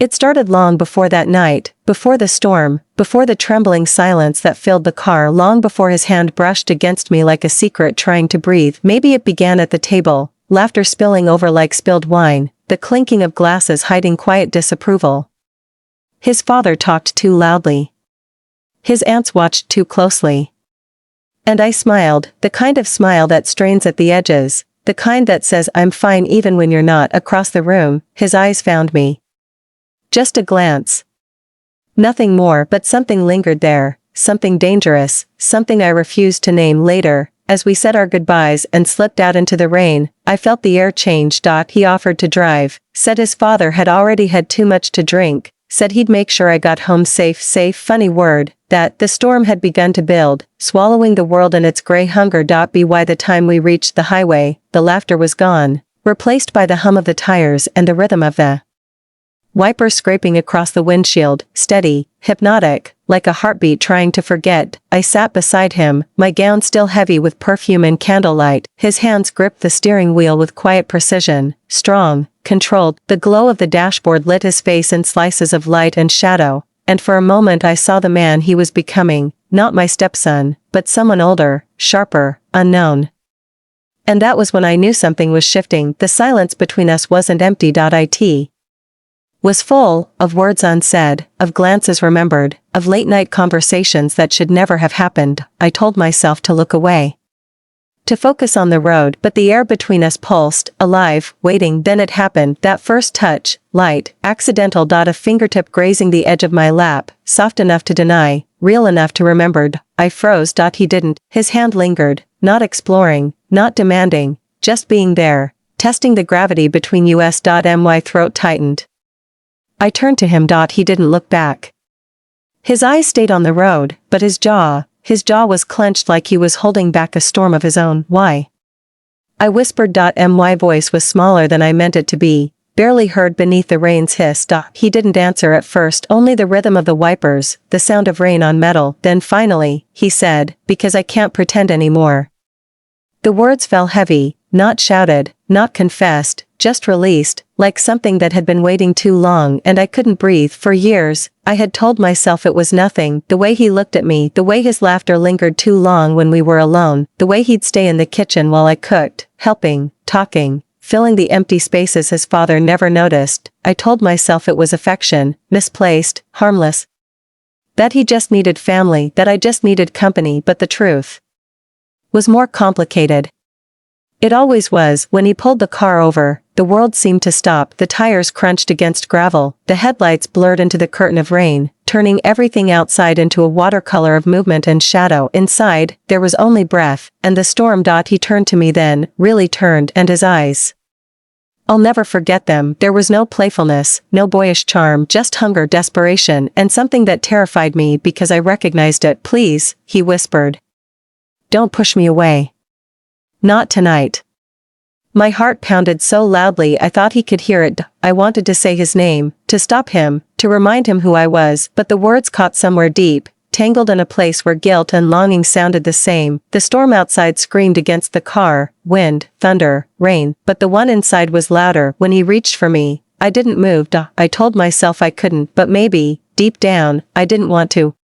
It started long before that night, before the storm, before the trembling silence that filled the car, long before his hand brushed against me like a secret trying to breathe. Maybe it began at the table, laughter spilling over like spilled wine, the clinking of glasses hiding quiet disapproval. His father talked too loudly. His aunts watched too closely. And I smiled, the kind of smile that strains at the edges, the kind that says I'm fine even when you're not. Across the room, his eyes found me. Just a glance. Nothing more, but something lingered there, something dangerous, something I refused to name. Later, as we said our goodbyes and slipped out into the rain, I felt the air change. He offered to drive, said his father had already had too much to drink, said he'd make sure I got home safe. Funny word, that. The storm had begun to build, swallowing the world in its gray hunger. By the time we reached the highway, the laughter was gone, replaced by the hum of the tires and the rhythm of the wiper scraping across the windshield, steady, hypnotic, like a heartbeat trying to forget. I sat beside him, my gown still heavy with perfume and candlelight. His hands gripped the steering wheel with quiet precision, strong, controlled. The glow of the dashboard lit his face in slices of light and shadow, and for a moment I saw the man he was becoming, not my stepson, but someone older, sharper, unknown. And that was when I knew something was shifting. The silence between us wasn't empty. It was full of words unsaid, of glances remembered, of late-night conversations that should never have happened. I told myself to look away, to focus on the road, but the air between us pulsed, alive, waiting. Then it happened, that first touch, light, accidental. A fingertip grazing the edge of my lap, soft enough to deny, real enough to remember. I froze. He didn't. His hand lingered, not exploring, not demanding, just being there, testing the gravity between us. My throat tightened. I turned to him. He didn't look back. His eyes stayed on the road, but his jaw was clenched like he was holding back a storm of his own. Why? I whispered. My voice was smaller than I meant it to be, barely heard beneath the rain's hiss. He didn't answer at first, only the rhythm of the wipers, the sound of rain on metal. Then finally, he said, because I can't pretend anymore. The words fell heavy, not shouted, not confessed, just released, like something that had been waiting too long, and I couldn't breathe. For years, I had told myself it was nothing, the way he looked at me, the way his laughter lingered too long when we were alone, the way he'd stay in the kitchen while I cooked, helping, talking, filling the empty spaces his father never noticed. I told myself it was affection, misplaced, harmless, that he just needed family, that I just needed company. But the truth was more complicated. It always was. When he pulled the car over, the world seemed to stop. The tires crunched against gravel, the headlights blurred into the curtain of rain, turning everything outside into a watercolor of movement and shadow. Inside, there was only breath, and the storm. He turned to me then, really turned, and his eyes, I'll never forget them. There was no playfulness, no boyish charm, just hunger, desperation, and something that terrified me because I recognized it. Please, he whispered. Don't push me away. Not tonight. My heart pounded so loudly I thought he could hear it. I wanted to say his name, to stop him, to remind him who I was, but the words caught somewhere deep, tangled in a place where guilt and longing sounded the same. The storm outside screamed against the car, wind, thunder, rain, but the one inside was louder. When he reached for me, I didn't move. I told myself I couldn't, but maybe, deep down, I didn't want to.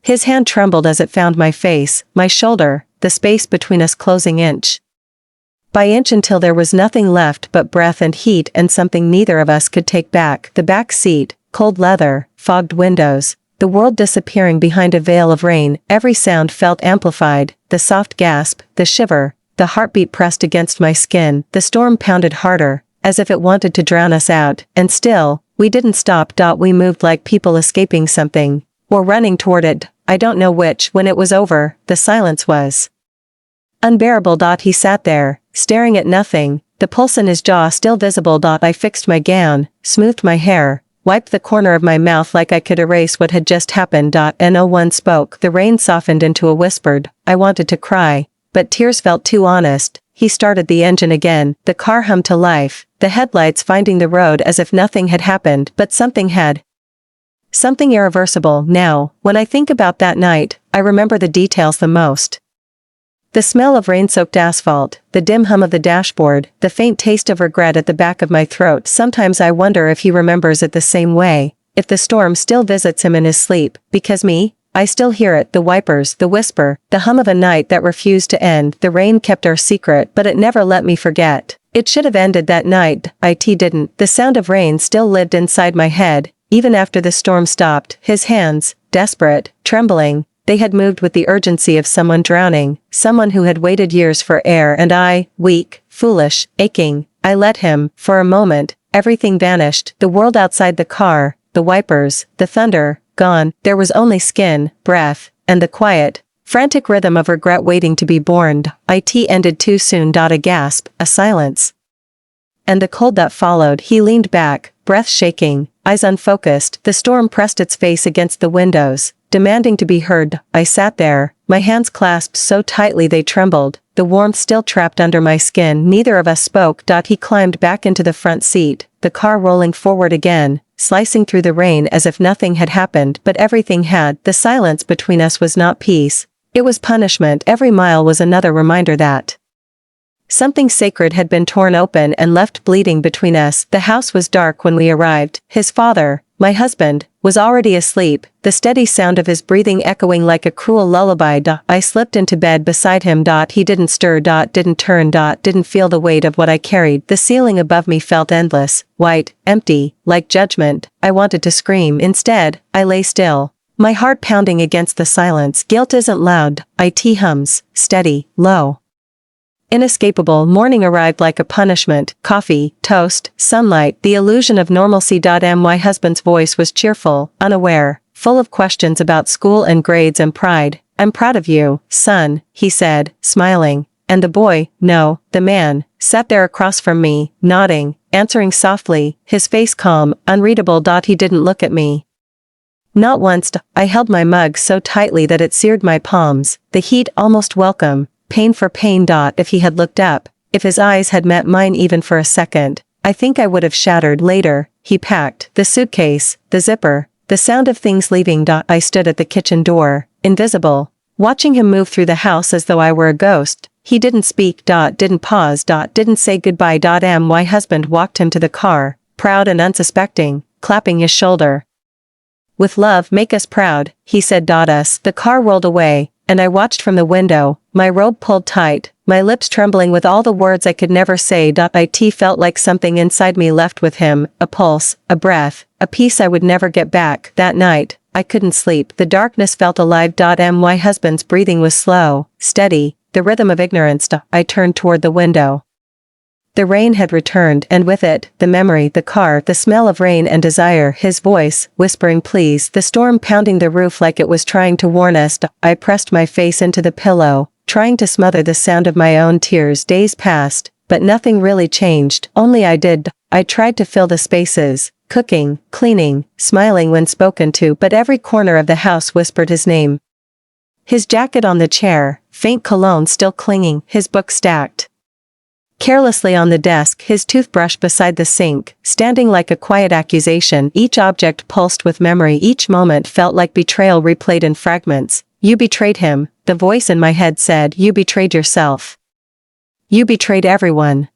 His hand trembled as it found my face, my shoulder, the space between us closing inch by inch until there was nothing left but breath and heat and something neither of us could take back. The back seat, cold leather, fogged windows, the world disappearing behind a veil of rain. Every sound felt amplified, the soft gasp, the shiver, the heartbeat pressed against my skin. The storm pounded harder, as if it wanted to drown us out, and still, we didn't stop. We moved like people escaping something, or running toward it. I don't know which. When it was over, the silence was unbearable. He sat there, staring at nothing, the pulse in his jaw still visible. I fixed my gown, smoothed my hair, wiped the corner of my mouth like I could erase what had just happened. And no one spoke. The rain softened into a whispered. I wanted to cry, but tears felt too honest. He started the engine again, the car hummed to life, the headlights finding the road as if nothing had happened, but something had. Something irreversible. Now, when I think about that night, I remember the details the most. The smell of rain-soaked asphalt, the dim hum of the dashboard, the faint taste of regret at the back of my throat. Sometimes I wonder if he remembers it the same way, if the storm still visits him in his sleep, because me? I still hear it, the wipers, the whisper, the hum of a night that refused to end. The rain kept our secret, but it never let me forget. It should have ended that night, it didn't. The sound of rain still lived inside my head, even after the storm stopped. His hands, desperate, trembling, they had moved with the urgency of someone drowning, someone who had waited years for air, and I, weak, foolish, aching, I let him. For a moment, everything vanished, the world outside the car, the wipers, the thunder, gone. There was only skin, breath, and the quiet, frantic rhythm of regret waiting to be born. It ended too soon. A gasp, a silence. And the cold that followed. He leaned back, breath shaking, eyes unfocused. The storm pressed its face against the windows, demanding to be heard. I sat there, my hands clasped so tightly they trembled, the warmth still trapped under my skin. Neither of us spoke. He climbed back into the front seat, the car rolling forward again, slicing through the rain as if nothing had happened, but everything had. The silence between us was not peace, it was punishment. Every mile was another reminder that something sacred had been torn open and left bleeding between us. The house was dark when we arrived. His father, my husband, was already asleep, the steady sound of his breathing echoing like a cruel lullaby. I slipped into bed beside him. He didn't stir. Didn't turn. Didn't feel the weight of what I carried. The ceiling above me felt endless, white, empty, like judgment. I wanted to scream. Instead, I lay still, my heart pounding against the silence. Guilt isn't loud. It hums, steady, low. Inescapable. Morning arrived like a punishment. Coffee, toast, sunlight, the illusion of normalcy. My husband's voice was cheerful, unaware, full of questions about school and grades and pride. I'm proud of you, son, he said, smiling. And the boy, no, the man, sat there across from me, nodding, answering softly, his face calm, unreadable. He didn't look at me. Not once. I held my mug so tightly that it seared my palms, the heat almost welcome. Pain for pain. If he had looked up, if his eyes had met mine even for a second, I think I would have shattered. Later, he packed the suitcase, the zipper, the sound of things leaving. I stood at the kitchen door, invisible, watching him move through the house as though I were a ghost. He didn't speak. Didn't pause. Didn't say goodbye. My husband walked him to the car, proud and unsuspecting, clapping his shoulder. With love, make us proud, he said. The car rolled away, and I watched from the window, my robe pulled tight, my lips trembling with all the words I could never say. It felt like something inside me left with him, a pulse, a breath, a peace I would never get back. That night, I couldn't sleep. The darkness felt alive. My husband's breathing was slow, steady, the rhythm of ignorance. I turned toward the window. The rain had returned, and with it, the memory, the car, the smell of rain and desire, his voice, whispering please, the storm pounding the roof like it was trying to warn us. I pressed my face into the pillow, trying to smother the sound of my own tears. Days passed, but nothing really changed, only I did. I tried to fill the spaces, cooking, cleaning, smiling when spoken to, but every corner of the house whispered his name. His jacket on the chair, faint cologne still clinging, his book stacked carelessly on the desk, his toothbrush beside the sink, standing like a quiet accusation. Each object pulsed with memory. Each moment felt like betrayal replayed in fragments. You betrayed him, the voice in my head said. You betrayed yourself. You betrayed everyone.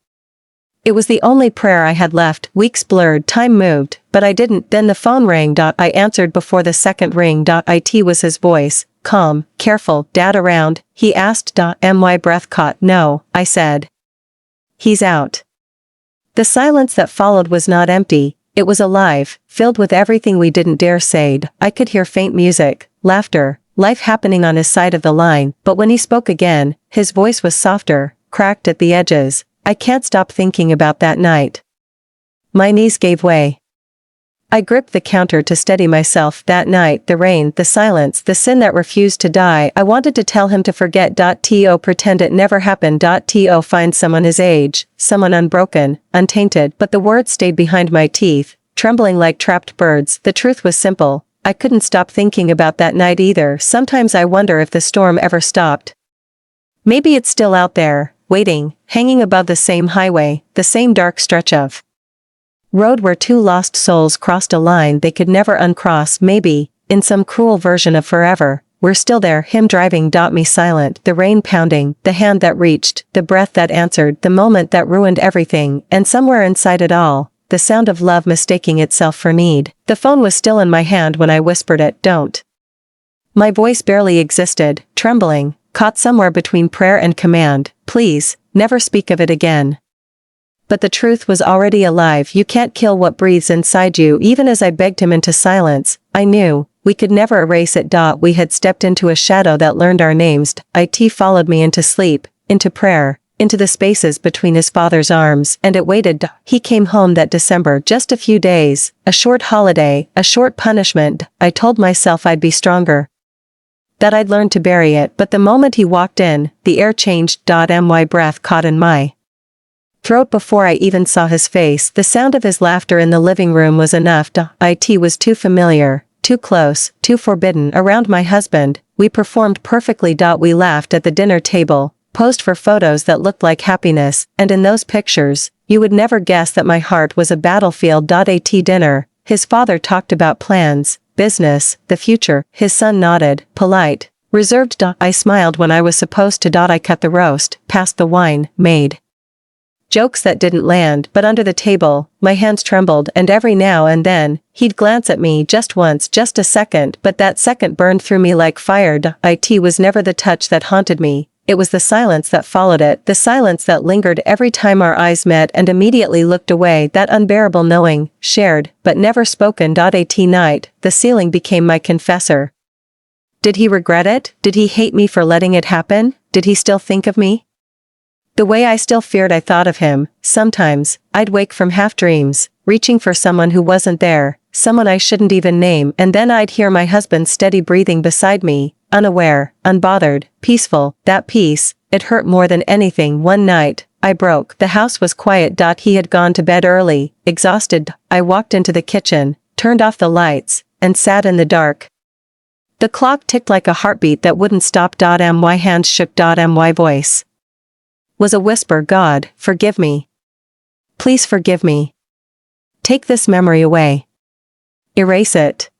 It was the only prayer I had left. Weeks blurred, time moved, but I didn't. Then the phone rang. I answered before the second ring. It was his voice, calm, careful. Dad around? He asked. My breath caught. No, I said. He's out. The silence that followed was not empty, it was alive, filled with everything we didn't dare say. I could hear faint music, laughter, life happening on his side of the line, but when he spoke again, his voice was softer, cracked at the edges. I can't stop thinking about that night. My knees gave way. I gripped the counter to steady myself. That night, the rain, the silence, the sin that refused to die. I wanted to tell him to forget. Pretend it never happened. Find someone his age, someone unbroken, untainted. But the words stayed behind my teeth, trembling like trapped birds. The truth was simple. I couldn't stop thinking about that night either. Sometimes I wonder if the storm ever stopped. Maybe it's still out there, waiting, hanging above the same highway, the same dark stretch of road where two lost souls crossed a line they could never uncross. Maybe, in some cruel version of forever, we're still there, him driving. Me silent, the rain pounding, the hand that reached, the breath that answered, the moment that ruined everything, and somewhere inside it all, the sound of love mistaking itself for need. The phone was still in my hand when I whispered it, don't. My voice barely existed, trembling, caught somewhere between prayer and command, please, never speak of it again. But the truth was already alive. You can't kill what breathes inside you. Even as I begged him into silence, I knew, we could never erase it. We had stepped into a shadow that learned our names. It followed me into sleep, into prayer, into the spaces between his father's arms, and it waited. He came home that December, just a few days, a short holiday, a short punishment. I told myself I'd be stronger, that I'd learn to bury it, but the moment he walked in, the air changed. My breath caught in my throat before I even saw his face. The sound of his laughter in the living room was enough. It was too familiar, too close, too forbidden. Around my husband, we performed perfectly. We laughed at the dinner table, posed for photos that looked like happiness, and in those pictures, you would never guess that my heart was a battlefield. At dinner, his father talked about plans, business, the future. His son nodded, polite, reserved. I smiled when I was supposed to. I cut the roast, passed the wine, made jokes that didn't land, but under the table, my hands trembled, and every now and then, he'd glance at me just once, just a second, but that second burned through me like fire. It was never the touch that haunted me, it was the silence that followed it, the silence that lingered every time our eyes met and immediately looked away, that unbearable knowing, shared, but never spoken. At night, the ceiling became my confessor. Did he regret it? Did he hate me for letting it happen? Did he still think of me the way I still feared I thought of him? Sometimes, I'd wake from half-dreams, reaching for someone who wasn't there, someone I shouldn't even name, and then I'd hear my husband's steady breathing beside me, unaware, unbothered, peaceful. That peace, it hurt more than anything. One night, I broke. The house was quiet. He had gone to bed early, exhausted. I walked into the kitchen, turned off the lights, and sat in the dark. The clock ticked like a heartbeat that wouldn't stop. My hands shook. My voice was a whisper. God, forgive me. Please forgive me. Take this memory away. Erase it.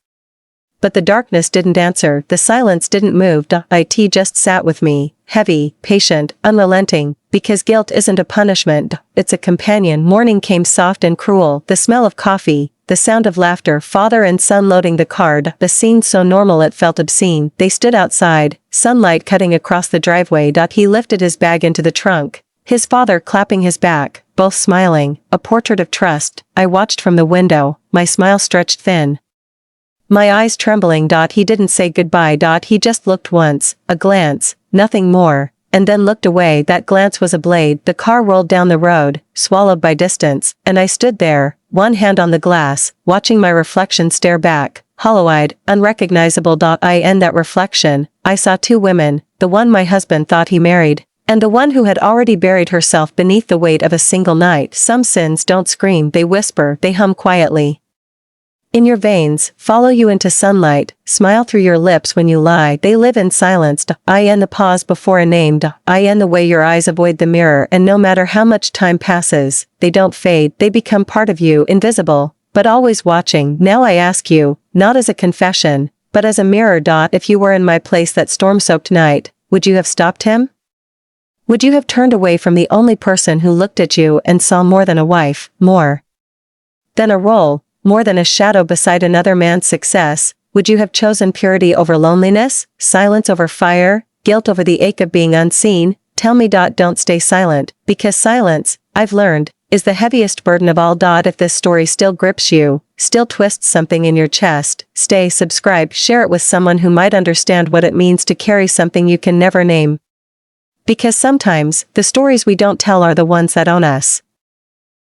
But the darkness didn't answer, the silence didn't move. It just sat with me, heavy, patient, unrelenting, because guilt isn't a punishment, it's a companion. Morning came soft and cruel, the smell of coffee, the sound of laughter, father and son loading the car, the scene so normal it felt obscene. They stood outside, sunlight cutting across the driveway. He lifted his bag into the trunk, his father clapping his back, both smiling, a portrait of trust. I watched from the window, my smile stretched thin, my eyes trembling. He didn't say goodbye. He just looked once, a glance, nothing more, and then looked away. That glance was a blade. The car rolled down the road, swallowed by distance, and I stood there, one hand on the glass, watching my reflection stare back, hollow-eyed, unrecognizable. In that reflection, I saw two women, the one my husband thought he married, and the one who had already buried herself beneath the weight of a single night. Some sins don't scream, they whisper, they hum quietly in your veins, follow you into sunlight, smile through your lips when you lie. They live in silence. In the pause before a name. In the way your eyes avoid the mirror, and no matter how much time passes, they don't fade. They become part of you, invisible, but always watching. Now I ask you, not as a confession, but as a mirror. If you were in my place that storm-soaked night, would you have stopped him? Would you have turned away from the only person who looked at you and saw more than a wife, more than a role, more than a shadow beside another man's success? Would you have chosen purity over loneliness, silence over fire, guilt over the ache of being unseen? Tell me. Don't stay silent, because silence, I've learned, is the heaviest burden of all. If this story still grips you, still twists something in your chest, stay, subscribe, share it with someone who might understand what it means to carry something you can never name. Because sometimes, the stories we don't tell are the ones that own us.